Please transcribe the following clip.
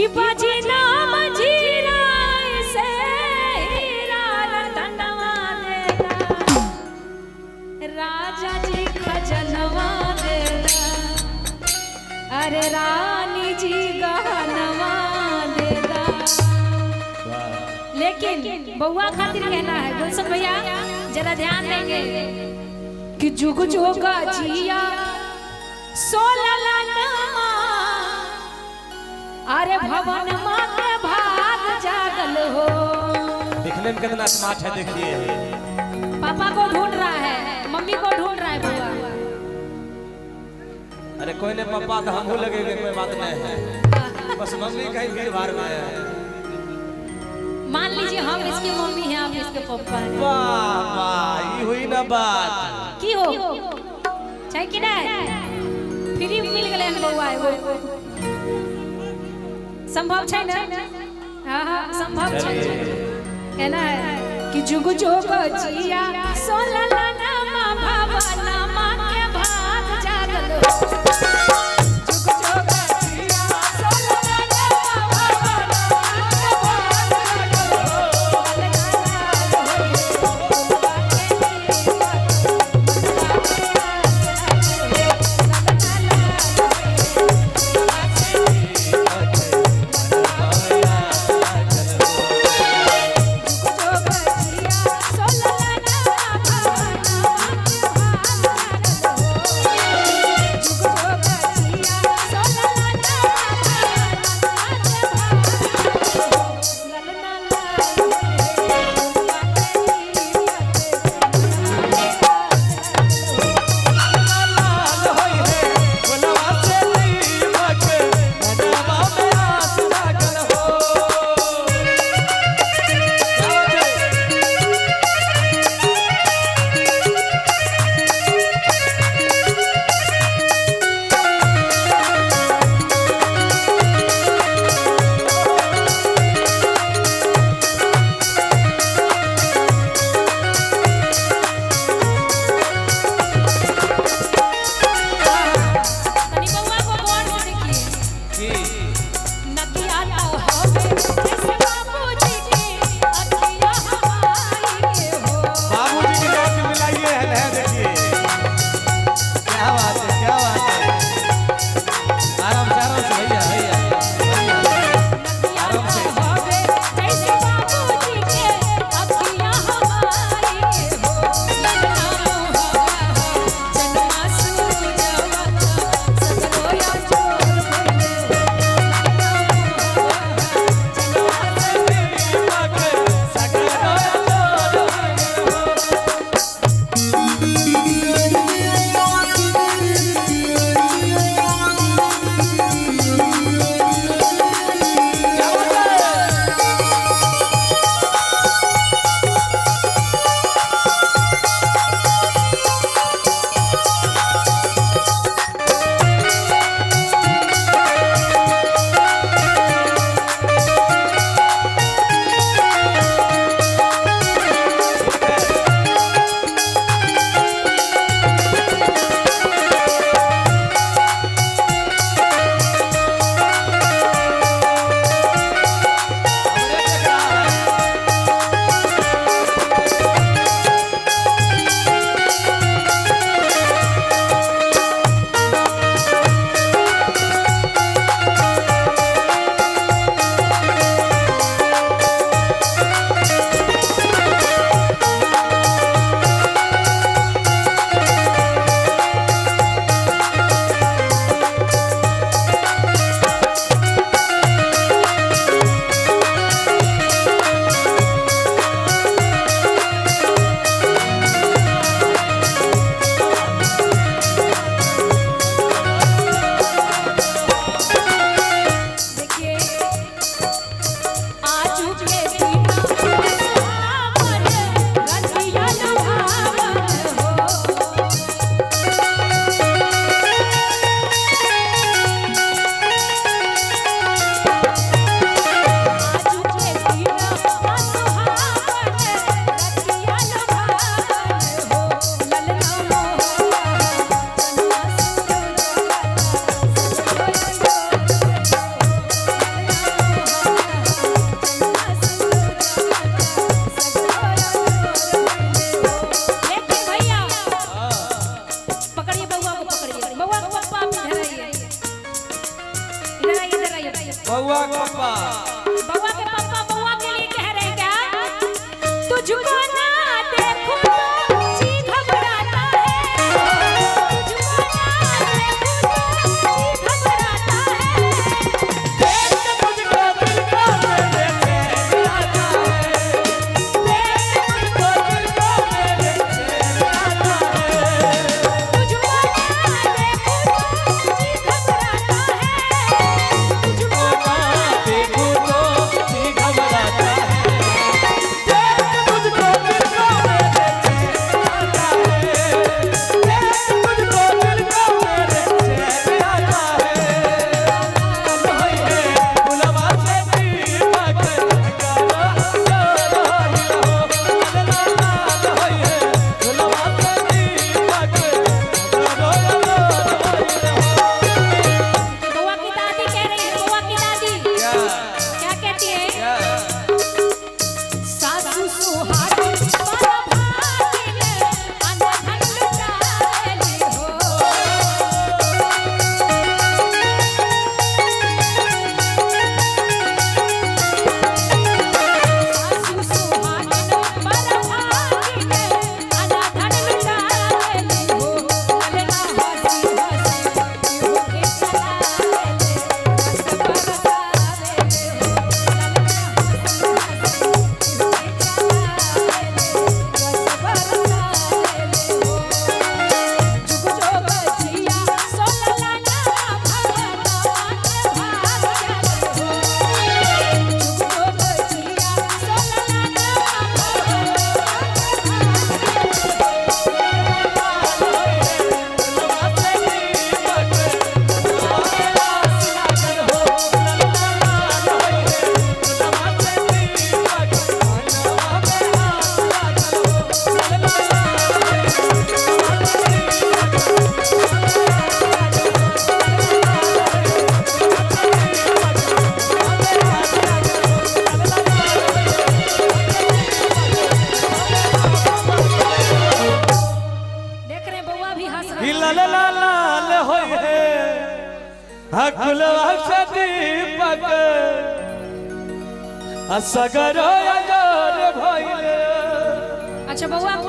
कि बाजी नाम जीरा से हीरा रतनवा देला राजा जी खजनवा देला अरे रानी जी गहनवा देला। लेकिन बउआ खातिर कहना है गुलशन भैया जरा ध्यान देंगे कि जुग जोगा जिया सोलला नामा अरे भवन माँ के भाग जागल हो। दिखने में कितना स्मार्ट है देखिए। पापा को ढूंढ रहा है मम्मी को ढूंढ रहा है बुआ। अरे कोई ने पापा तो हमहू लगेंगे कोई बात नहीं है बस मम्मी कहीं भीड़ भाड़ में आया है। मान लीजिए हम इसकी मम्मी हैं आप इसके पापा हैं। वाह वाह ये हुई ना बात की हो चाहे कि नहीं फ्री मिल गए बउआ एगो संभव है ना। हां हां संभव है कहना है कि जुग जोग जिया सोलला नामा भवनमा के भाग जागल हो। बताइए। बउआ के पापा बउआ के पापा बउआ के लिए कह रहे हैं क्या? तुझको ना देखूं तो जी घबराता है, तुझको ना देखूं तो जी घबराता है। देख मुझको दिल को मेरे चैन आता है, देख मुझको दिल को मेरे चैन आता है। तुझको ना देखूं तो जी घबराता है, तुझको ना देखो तो जी घबराता है, देख मुझको दिल को मेरे चैन आता है, देख मुझको दिल को मेरे चैन आता है। होई है गुलाबा से दीपक करो लो होई हो, ला ला होई है गुलाबा से दीपक करो लो होई हो। बउआ की दादी कह रही है, बउआ की दादी क्या कहती है? क्या सासू सुहागिन बड़ भागिन अनधन लुटाएली हो। सासू सुहागिन बड़ भागिन अनधन लुटाएली हो। ललना हंसी हंसी होके चलाएले, रस बरसावेले हो। ललना हंसी हंसी देख रहे हैं बउआ भी हंस रहा है। ला ला ला लाल होई है हकुलवा से दीपक असगर अजर भइले। अच्छा बउआ को